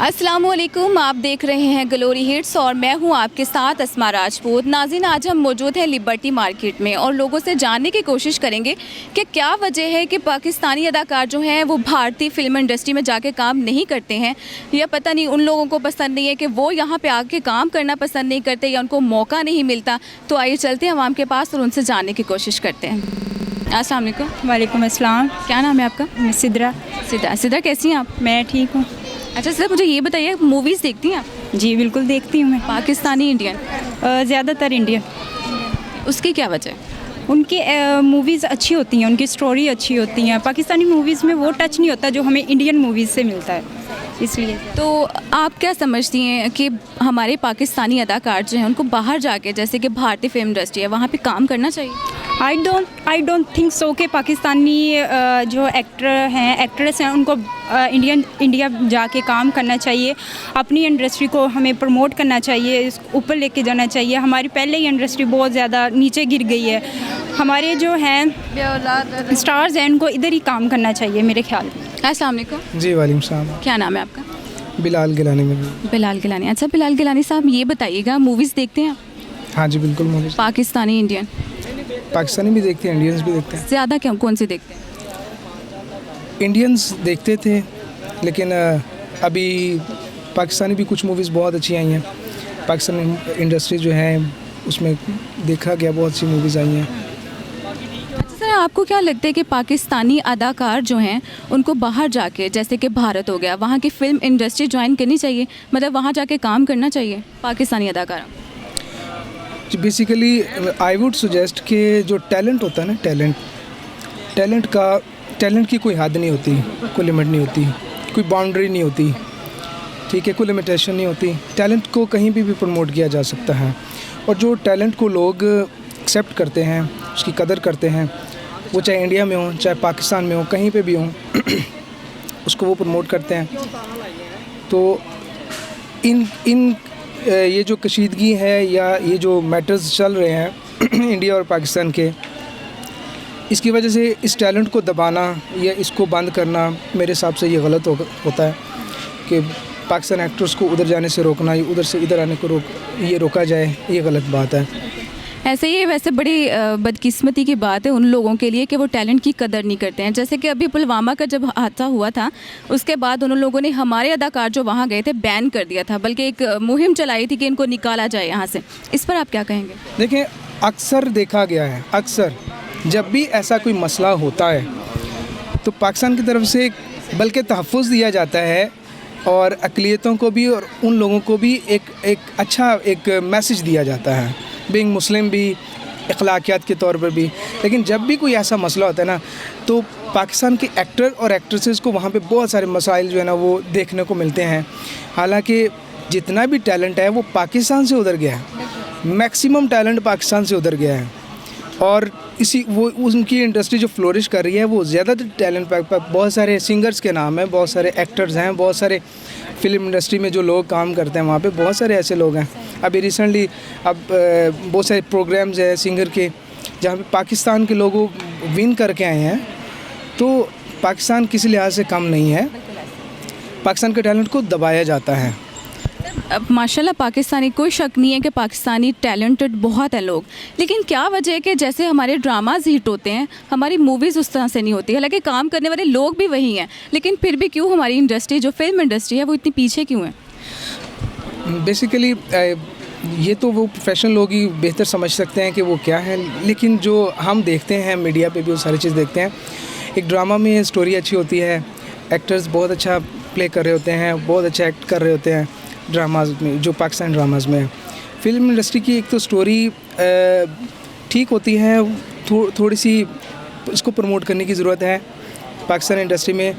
अस्सलामुअलैकुम, आप देख रहे हैं ग्लोरी हिट्स और मैं हूं आपके साथ अस्मा राजपूत। नाज़रीन, आज हम मौजूद हैं लिबर्टी मार्केट में और लोगों से जानने की कोशिश करेंगे कि क्या वजह है कि पाकिस्तानी अदाकार जो हैं वो भारतीय फिल्म इंडस्ट्री में जाके काम नहीं करते हैं, या पता नहीं उन लोगों को पसंद नहीं है कि वो यहाँ पे आके काम करना पसंद नहीं करते या उनको मौका नहीं मिलता। तो आइए चलते हैं आवाम के पास और उनसे जानने की कोशिश करते हैं। अस्सलाम वालेकुम। वालेकुम अस्सलाम। क्या नाम है आपका? सिद्रा। सिद्रा, कैसी हैं आप? मैं ठीक हूँ। अच्छा सिद्रा, मुझे ये बताइए, मूवीज़ देखती हैं आप? जी बिल्कुल देखती हूँ मैं। पाकिस्तानी, इंडियन? ज़्यादातर इंडियन। उसकी क्या वजह है? उनकी मूवीज़ अच्छी होती हैं, उनकी स्टोरी अच्छी होती हैं। पाकिस्तानी मूवीज़ में वो टच नहीं होता जो हमें इंडियन मूवीज़ से मिलता है, इसलिए। तो आप क्या समझती हैं कि हमारे पाकिस्तानी अदाकार जो हैं उनको बाहर जाके, जैसे कि भारतीय फिल्म इंडस्ट्री है, वहाँ पे काम करना चाहिए? आई डोंट थिंक सो कि पाकिस्तानी जो एक्ट्रेस हैं उनको इंडिया जाके काम करना चाहिए। अपनी इंडस्ट्री को हमें प्रमोट करना चाहिए, ऊपर लेके जाना चाहिए। हमारी पहले ही इंडस्ट्री बहुत ज़्यादा नीचे गिर गई है। हमारे जो हैं स्टार्स हैं उनको इधर ही काम करना चाहिए मेरे ख्याल में। अस्सलाम वालेकुम। जी वालेकुम सलाम। क्या नाम है आपका? बिलाल गिलानी में। बिलाल गिलानी। अच्छा बिलाल गिलानी साहब, ये बताइएगा, मूवीज़ देखते हैं आप? हाँ जी बिल्कुल मूवीज़। पाकिस्तानी, इंडियन? पाकिस्तानी भी देखते हैं, इंडियंस भी देखते हैं। ज़्यादा क्यों, कौन सी देखते हैं? इंडियंस देखते थे, लेकिन अभी पाकिस्तानी भी कुछ मूवीज़ बहुत अच्छी आई हैं। पाकिस्तानी इंडस्ट्री जो है उसमें देखा गया बहुत सी मूवीज़ आई हैं। अच्छा सर, आपको क्या लगता है कि पाकिस्तानी अदाकार जो हैं उनको बाहर जाके, जैसे कि भारत हो गया, वहाँ की फ़िल्म इंडस्ट्री ज्वाइन करनी चाहिए, मतलब वहाँ जाके काम करना चाहिए पाकिस्तानी अदाकार? बेसिकली आई वुड सजेस्ट कि जो टैलेंट होता है ना, टैलेंट की कोई हद नहीं होती, कोई लिमिट नहीं होती, कोई बाउंड्री नहीं होती, ठीक है, कोई लिमिटेशन नहीं होती। टैलेंट को कहीं भी प्रमोट किया जा सकता है, और जो टैलेंट को लोग एक्सेप्ट करते हैं, उसकी कदर करते हैं, वो चाहे इंडिया में हो, चाहे पाकिस्तान में हो, कहीं पे भी हो, उसको वो प्रमोट करते हैं। तो इन ये जो कशीदगी है या ये जो मैटर्स चल रहे हैं इंडिया और पाकिस्तान के, इसकी वजह से इस टैलेंट को दबाना या इसको बंद करना मेरे हिसाब से ये गलत होता है कि पाकिस्तान एक्टर्स को उधर जाने से रोकना या उधर से इधर आने को रोका जाए, ये गलत बात है। ऐसे ही वैसे बड़ी बदकिस्मती की बात है उन लोगों के लिए कि वो टैलेंट की कदर नहीं करते हैं। जैसे कि अभी पुलवामा का जब हादसा हुआ था, उसके बाद उन लोगों ने हमारे अदाकार जो वहाँ गए थे बैन कर दिया था, बल्कि एक मुहिम चलाई थी कि इनको निकाला जाए यहाँ से। इस पर आप क्या कहेंगे? देखें, अक्सर देखा गया है, अक्सर जब भी ऐसा कोई मसला होता है तो पाकिस्तान की तरफ से बल्कि तहफ़्फ़ुज़ दिया जाता है, और अक़लियतों को भी और उन लोगों को भी एक अच्छा मैसेज दिया जाता है, बीइंग मुस्लिम भी, अखलाकियात के तौर पर भी। लेकिन जब भी कोई ऐसा मसला होता है ना, तो पाकिस्तान के एक्टर और एक्ट्रेसेस को वहाँ पे बहुत सारे मसाइल जो है ना वो देखने को मिलते हैं। हालांकि जितना भी टैलेंट है वो पाकिस्तान से उधर गया है, मैक्सिमम टैलेंट पाकिस्तान से उधर गया है, और उनकी इंडस्ट्री जो फ्लोरिश कर रही है वो ज़्यादातर टैलेंट बहुत सारे सिंगर्स के नाम हैं, बहुत सारे एक्टर्स हैं, बहुत सारे फिल्म इंडस्ट्री में जो लोग काम करते हैं वहाँ पे बहुत सारे ऐसे लोग हैं। अभी रिसेंटली बहुत सारे प्रोग्राम्स हैं सिंगर के जहाँ पे पाकिस्तान के लोग विन करके आए हैं। तो पाकिस्तान किसी लिहाज से कम नहीं है, पाकिस्तान के टैलेंट को दबाया जाता है। अब माशाल्लाह पाकिस्तानी, कोई शक नहीं है कि पाकिस्तानी टैलेंटेड बहुत हैं लोग, लेकिन क्या वजह है कि जैसे हमारे ड्रामाज हिट होते हैं, हमारी मूवीज़ उस तरह से नहीं होती? हालांकि काम करने वाले लोग भी वही हैं, लेकिन फिर भी क्यों हमारी इंडस्ट्री, जो फिल्म इंडस्ट्री है, वो इतनी पीछे क्यों है? बेसिकली ये तो वो प्रोफेशनल लोग ही बेहतर समझ सकते हैं कि वो क्या है, लेकिन जो हम देखते हैं मीडिया पे भी वो सारी चीज़ देखते हैं। एक ड्रामा में स्टोरी अच्छी होती है, एक्टर्स बहुत अच्छा प्ले कर रहे होते हैं, बहुत अच्छा एक्ट कर रहे होते हैं ड्रामाज में, जो पाकिस्तान ड्रामाज में। फिल्म इंडस्ट्री की एक तो स्टोरी ठीक होती है, थोड़ी सी इसको प्रमोट करने की ज़रूरत है पाकिस्तान इंडस्ट्री में।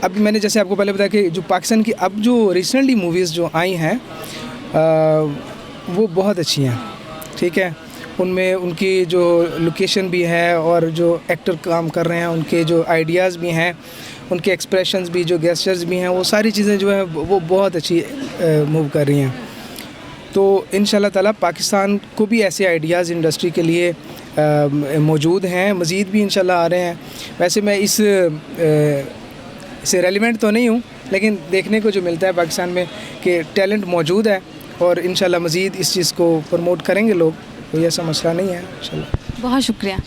अभी मैंने जैसे आपको पहले बताया कि जो पाकिस्तान की अब जो रिसेंटली मूवीज़ जो आई हैं वो बहुत अच्छी हैं, ठीक है। उनमें उनकी जो लोकेशन भी है और जो एक्टर काम कर रहे हैं उनके जो आइडियाज़ भी हैं, उनके एक्सप्रेशंस भी, जो गेस्चर्स भी हैं, वो सारी चीज़ें जो हैं वो बहुत अच्छी मूव कर रही हैं। तो इंशाल्लाह ताला पाकिस्तान को भी ऐसे आइडियाज़ इंडस्ट्री के लिए मौजूद हैं, मज़ीद भी इंशाल्लाह आ रहे हैं। वैसे मैं इससे रेलिवेंट तो नहीं हूँ, लेकिन देखने को जो मिलता है पाकिस्तान में कि टैलेंट मौजूद है और इंशाल्लाह मज़ीद इस चीज़ को प्रमोट करेंगे लोग, कोई ऐसा मसला नहीं है इंशाल्लाह। बहुत शुक्रिया,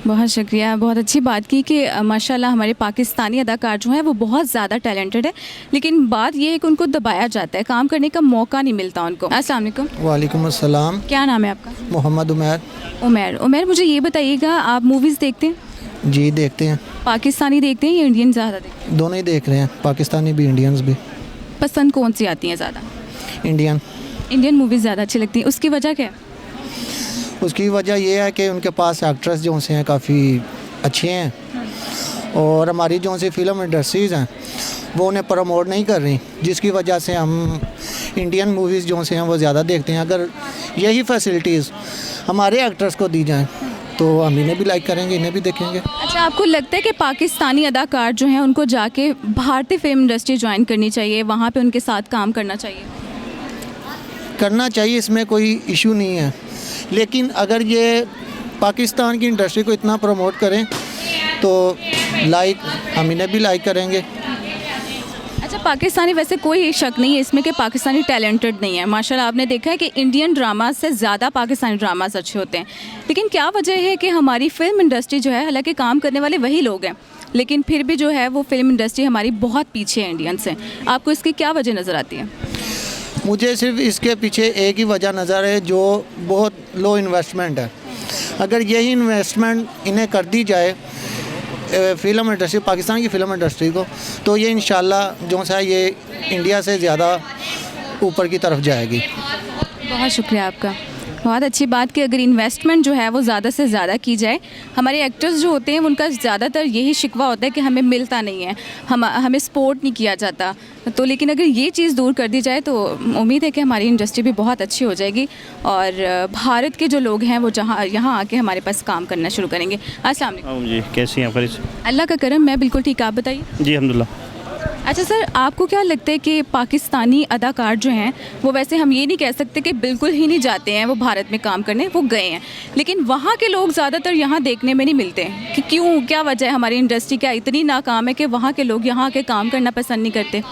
बहुत शुक्रिया। बहुत अच्छी बात की कि माशाल्लाह हमारे पाकिस्तानी अदाकार जो हैं वो बहुत ज़्यादा टैलेंटेड है, लेकिन बात ये है कि उनको दबाया जाता है, काम करने का मौका नहीं मिलता उनको। अस्सलाम वालेकुम। वालेकुम अस्सलाम। क्या नाम है आपका? मोहम्मद उमैर। उमैर, मुझे ये बताइएगा, आप मूवीज़ देखते हैं? जी देखते हैं। पाकिस्तानी देखते हैं या इंडियन ज़्यादा देखते हैं? दोनों ही देख रहे हैं, पाकिस्तानी भी इंडियंस भी। पसंद कौन सी आती हैं ज़्यादा? इंडियन मूवीज़ ज़्यादा अच्छी लगती हैं, उसकी वजह क्या है? उसकी वजह यह है कि उनके पास एक्ट्रेस जो से हैं काफ़ी अच्छे हैं और हमारी जो सी फिल्म इंडस्ट्रीज़ हैं वो उन्हें प्रमोट नहीं कर रही, जिसकी वजह से हम इंडियन मूवीज़ जो से हैं वो ज़्यादा देखते हैं। अगर यही फैसिलिटीज़ हमारे एक्टर्स को दी जाएँ तो हम इन्हें भी लाइक करेंगे, इन्हें भी देखेंगे। अच्छा, आपको लगता है कि पाकिस्तानी अदाकार जो हैं उनको जाके भारतीय फिल्म इंडस्ट्री ज्वाइन करनी चाहिए, वहाँ पे उनके साथ काम करना चाहिए? करना चाहिए, इसमें कोई इशू नहीं है, लेकिन अगर ये पाकिस्तान की इंडस्ट्री को इतना प्रमोट करें तो लाइक हम इन्हें भी लाइक करेंगे। अच्छा, पाकिस्तानी वैसे कोई शक नहीं है इसमें कि पाकिस्तानी टैलेंटेड नहीं है। माशाल्लाह आपने देखा है कि इंडियन ड्रामा से ज़्यादा पाकिस्तानी ड्रामास अच्छे होते हैं, लेकिन क्या वजह है कि हमारी फ़िल्म इंडस्ट्री जो है, हालांकि काम करने वाले वही लोग हैं, लेकिन फिर भी जो है वो फिल्म इंडस्ट्री हमारी बहुत पीछे है इंडियन से। आपको इसकी क्या वजह नज़र आती है? मुझे सिर्फ इसके पीछे एक ही वजह नज़र है, जो बहुत लो इन्वेस्टमेंट है। अगर यही इन्वेस्टमेंट इन्हें कर दी जाए फ़िल्म इंडस्ट्री, पाकिस्तान की फ़िल्म इंडस्ट्री को, तो ये इंशाल्लाह जो सा ये इंडिया से ज़्यादा ऊपर की तरफ जाएगी। बहुत शुक्रिया आपका, बहुत अच्छी बात कि अगर इन्वेस्टमेंट जो है वो ज़्यादा से ज़्यादा की जाए। हमारे एक्टर्स जो होते हैं उनका ज़्यादातर यही शिकवा होता है कि हमें मिलता नहीं है, हमें सपोर्ट नहीं किया जाता। तो लेकिन अगर ये चीज़ दूर कर दी जाए तो उम्मीद है कि हमारी इंडस्ट्री भी बहुत अच्छी हो जाएगी और भारत के जो लोग हैं वो यहाँ आके हमारे पास काम करना शुरू करेंगे। अस्सलाम वालेकुम जी, कैसी हैं आप? अल्लाह का करम, मैं बिल्कुल ठीक, आप बताइए। जी अल्हम्दुलिल्लाह। अच्छा सर, आपको क्या लगता है कि पाकिस्तानी अदाकार जो हैं वो, वैसे हम ये नहीं कह सकते कि बिल्कुल ही नहीं जाते हैं वो भारत में काम करने, वो गए हैं, लेकिन वहाँ के लोग ज़्यादातर यहाँ देखने में नहीं मिलते हैं कि क्यों, क्या वजह है? हमारी इंडस्ट्री क्या इतनी नाकाम है कि वहाँ के लोग यहाँ आके काम करना पसंद नहीं करते?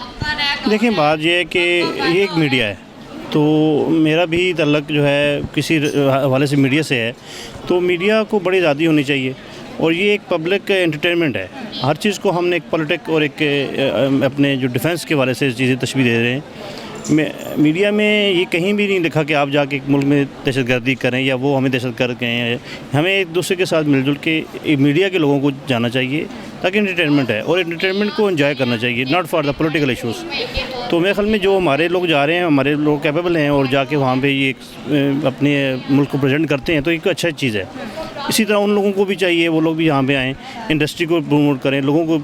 देखिए, बात यह है कि ये एक मीडिया है, तो मेरा भी ताल्लुक़ जो है किसी हवाले से मीडिया से है, तो मीडिया को बड़ी आज़ादी होनी चाहिए और ये एक पब्लिक एंटरटेनमेंट है। हर चीज़ को हमने एक पॉलिटिक और एक अपने जो डिफेंस के वाले से चीज़ें तशबीह दे रहे हैं। मीडिया में ये कहीं भी नहीं लिखा कि आप जाके एक मुल्क में दहशतगर्दी करें या वो हमें दहशतगर्द कहें। हमें एक दूसरे के साथ मिलजुल के मीडिया के लोगों को जाना चाहिए, ताकि एंटरटेनमेंट है और एंटरटेनमेंट को एंजॉय करना चाहिए, not for the political issues. तो मेरे ख्याल में जो हमारे लोग जा रहे हैं, हमारे लोग कैपेबल हैं और जाके वहाँ पे ये अपने मुल्क को प्रेजेंट करते हैं, तो एक अच्छा चीज़ है। इसी तरह उन लोगों को भी चाहिए, वो लोग भी यहाँ पे आएँ, इंडस्ट्री को प्रमोट करें, लोगों को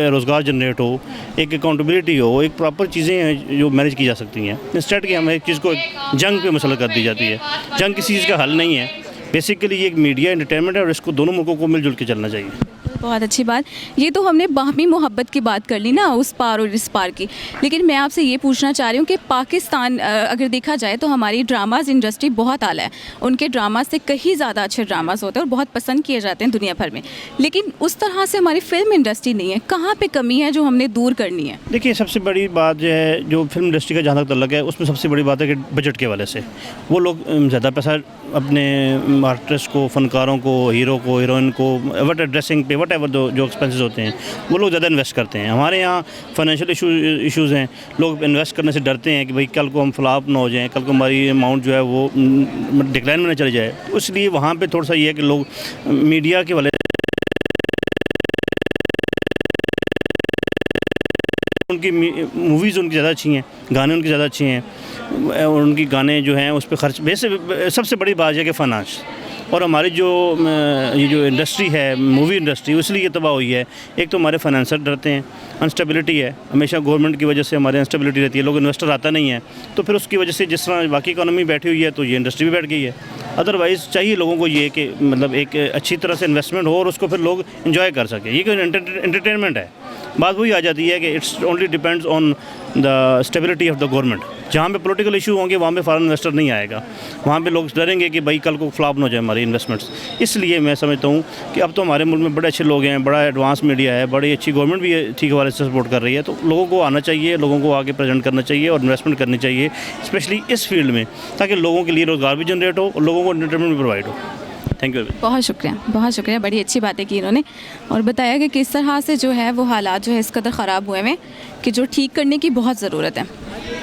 रोज़गार जनरेट हो, एक अकाउंटेबिलिटी हो, एक प्रॉपर चीज़ें हैं जो मैनेज की जा सकती हैं। इंस्टेड कि हम एक चीज़ को जंग पे मसला कर दी जाती है। जंग किसी चीज़ का हल नहीं है। बेसिकली ये एक मीडिया एंटरटेनमेंट है और इसको दोनों मुल्कों को मिलजुल के चलना चाहिए। बहुत अच्छी बात। ये तो हमने बाहमी मोहब्बत की बात कर ली ना, उस पार और इस पार की, लेकिन मैं आपसे ये पूछना चाह रही हूँ कि पाकिस्तान अगर देखा जाए तो हमारी ड्रामाज़ इंडस्ट्री बहुत आला है, उनके ड्रामा से कहीं ज़्यादा अच्छे ड्रामाज़ होते हैं और बहुत पसंद किए जाते हैं दुनिया भर में, लेकिन उस तरह से हमारी फ़िल्म इंडस्ट्री नहीं है। कहाँ पर कमी है जो हमने दूर करनी है? देखिए, सबसे बड़ी बात जो है, जो फिल्म इंडस्ट्री का जहाँ तक तल्लुक़ है, उसमें सबसे बड़ी बात है कि बजट के वाले से वो लोग ज़्यादा पैसा अपने आर्टिस्ट को, फ़नकारों को, हीरो को, हीरोइन को, वट ड्रेसिंग पे, वट एवर जो एक्सपेंसेस होते हैं वो लोग ज़्यादा इन्वेस्ट करते हैं। हमारे यहाँ फाइनेंशियल इश्यूज़ हैं, लोग इन्वेस्ट करने से डरते हैं कि भाई कल को हम फ्लॉप ना हो जाएं, कल को हमारी अमाउंट जो है वो डिक्लाइन में ना चले जाए। तो इसलिए वहाँ पे थोड़ा सा ये है कि लोग मीडिया के वाले उनकी मूवीज़ उनकी ज़्यादा अच्छी हैं, गाने उनके ज़्यादा अच्छे हैं और उनकी गाने जो हैं उस पर खर्च। वैसे सबसे बड़ी बात है कि फाइनेंस और हमारी ये जो इंडस्ट्री है, मूवी इंडस्ट्री, इसलिए ये तबाह हुई है। एक तो हमारे फाइनेंसर डरते हैं, अनस्टेबिलिटी है, हमेशा गवर्नमेंट की वजह से हमारे अनस्टेबिलिटी रहती है, लोग इन्वेस्टर आता नहीं है, तो फिर उसकी वजह से जिस तरह बाकी इकोनॉमी बैठी हुई है तो ये इंडस्ट्री भी बैठ गई है। अदरवाइज़ चाहिए लोगों को ये कि मतलब एक अच्छी तरह से इन्वेस्टमेंट हो और उसको फिर लोग इन्जॉय कर सकें। ये कोई एंटरटेनमेंट है, बात वही आ जाती है कि it's only depends on the stability of the government. जहाँ पे पॉलिटिकल इशू होंगे वहाँ पे फॉरेन इन्वेस्टर नहीं आएगा, वहाँ पे लोग डरेंगे कि भाई कल को फ्लॉप ना हो जाए हमारी इन्वेस्टमेंट्स। इसलिए मैं समझता हूँ कि अब तो हमारे मुल्क में बड़े अच्छे लोग हैं, बड़ा एडवांस मीडिया है, बड़ी अच्छी गवर्नमेंट भी ठीक हवाले से सपोर्ट कर रही है, तो लोगों को आना चाहिए, लोगों को आगे प्रेजेंट करना चाहिए और इन्वेस्टमेंट करनी चाहिए, स्पेशली इस फील्ड में, ताकि लोगों के लिए रोज़गार भी जनरेट हो और लोगों को एंटरटेनमेंट भी प्रोवाइड हो। Thank you. बहुत शुक्रिया, बड़ी अच्छी बातें की इन्होंने और बताया कि किस तरह से जो है वो हालात जो है इस कदर ख़राब हुए हैं कि जो ठीक करने की बहुत ज़रूरत है।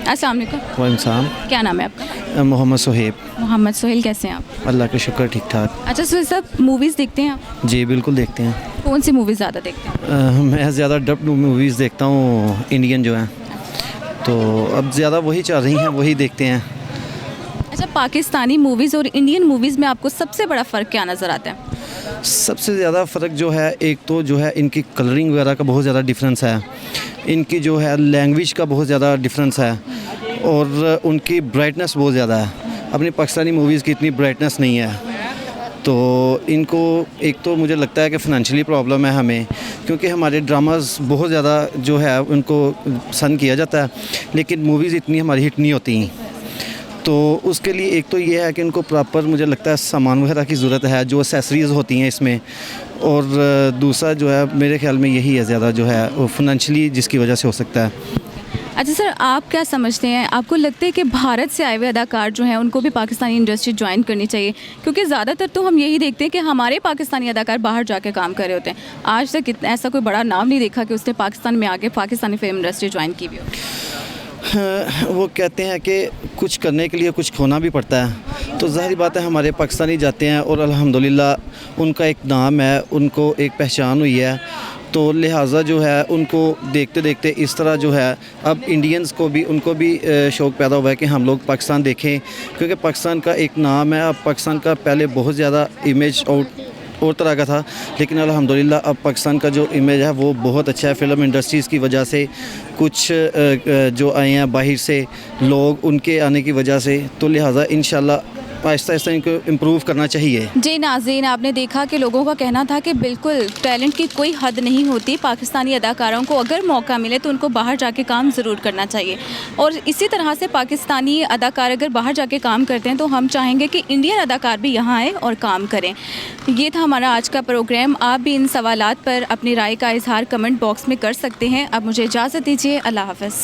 अस्सलाम वालेकुम। वालेकुम सलाम। क्या नाम है आपका? मोहम्मद सुहेब। मोहम्मद सोहेल, कैसे हैं आप? अल्लाह का शुक्र, ठीक ठाक। अच्छा सोहेल साहब, मूवीज़ देखते हैं आप? जी बिल्कुल देखते हैं। कौन सी मूवीज़ ज़्यादा देखते हैं? मैं ज़्यादा डब्ड मूवीज़ देखता हूँ, इंडियन जो हैं, तो अब ज़्यादा वही चल रही हैं, वही देखते हैं। अच्छा, पाकिस्तानी मूवीज़ और इंडियन मूवीज़ में आपको सबसे बड़ा फ़र्क क्या नज़र आता है? सबसे ज़्यादा फ़र्क जो है, एक तो जो है इनकी कलरिंग वगैरह का बहुत ज़्यादा डिफरेंस है, इनकी जो है लैंग्वेज का बहुत ज़्यादा डिफरेंस है और उनकी ब्राइटनेस बहुत ज़्यादा है। अपनी पाकिस्तानी मूवीज़ की इतनी ब्राइटनेस नहीं है, तो इनको एक तो मुझे लगता है कि फ़ाइनेंशियली प्रॉब्लम है हमें, क्योंकि हमारे ड्रामास बहुत ज़्यादा जो है उनको पसंद किया जाता है, लेकिन मूवीज़ इतनी हमारी हिट नहीं होती। तो उसके लिए एक तो ये है कि इनको प्रॉपर मुझे लगता है सामान वगैरह की ज़रूरत है, जो एसेसरीज़ होती हैं इसमें, और दूसरा जो है मेरे ख्याल में यही है ज़्यादा जो है वो फाइनेंशियली जिसकी वजह से हो सकता है। अच्छा सर, आप क्या समझते हैं, आपको लगता है कि भारत से आए हुए अदाकार जो हैं उनको भी पाकिस्तानी इंडस्ट्री ज्वाइन करनी चाहिए? क्योंकि ज़्यादातर तो हम यही देखते हैं कि हमारे पाकिस्तानी अदाकार बाहर जाके काम कर रहे होते हैं। आज तक ऐसा कोई बड़ा नाम नहीं देखा कि उसने पाकिस्तान में आके पाकिस्तानी फिल्म इंडस्ट्री ज्वाइन की भी हो। वो कहते हैं कि कुछ करने के लिए कुछ खोना भी पड़ता है, तो ज़ाहिर बात है हमारे पाकिस्तानी जाते हैं और अल्हम्दुलिल्लाह उनका एक नाम है, उनको एक पहचान हुई है, तो लिहाजा जो है उनको देखते देखते इस तरह जो है अब इंडियंस को भी उनको भी शौक़ पैदा हुआ है कि हम लोग पाकिस्तान देखें, क्योंकि पाकिस्तान का एक नाम है। अब पाकिस्तान का पहले बहुत ज़्यादा इमेज और तरह का था, लेकिन अल्हम्दुलिल्लाह अब पाकिस्तान का जो इमेज है वो बहुत अच्छा है। फ़िल्म इंडस्ट्रीज़ की वजह से, कुछ जो आए हैं बाहर से लोग, उनके आने की वजह से, तो लिहाजा इंशाल्लाह आहिस्ता आहिस्ता इनको इम्प्रूव करना चाहिए। जी नाज़रीन, आपने देखा कि लोगों का कहना था कि बिल्कुल टैलेंट की कोई हद नहीं होती, पाकिस्तानी अदाकारों को अगर मौका मिले तो उनको बाहर जाके काम ज़रूर करना चाहिए। और इसी तरह से पाकिस्तानी अदाकार अगर बाहर जाके काम करते हैं तो हम चाहेंगे कि इंडियन अदाकार भी यहाँ आए और काम करें। ये था हमारा आज का प्रोग्राम। आप भी इन सवालात पर अपनी राय का इजहार कमेंट बॉक्स में कर सकते हैं। अब मुझे इजाज़त दीजिए, अल्लाह हाफ़िज़।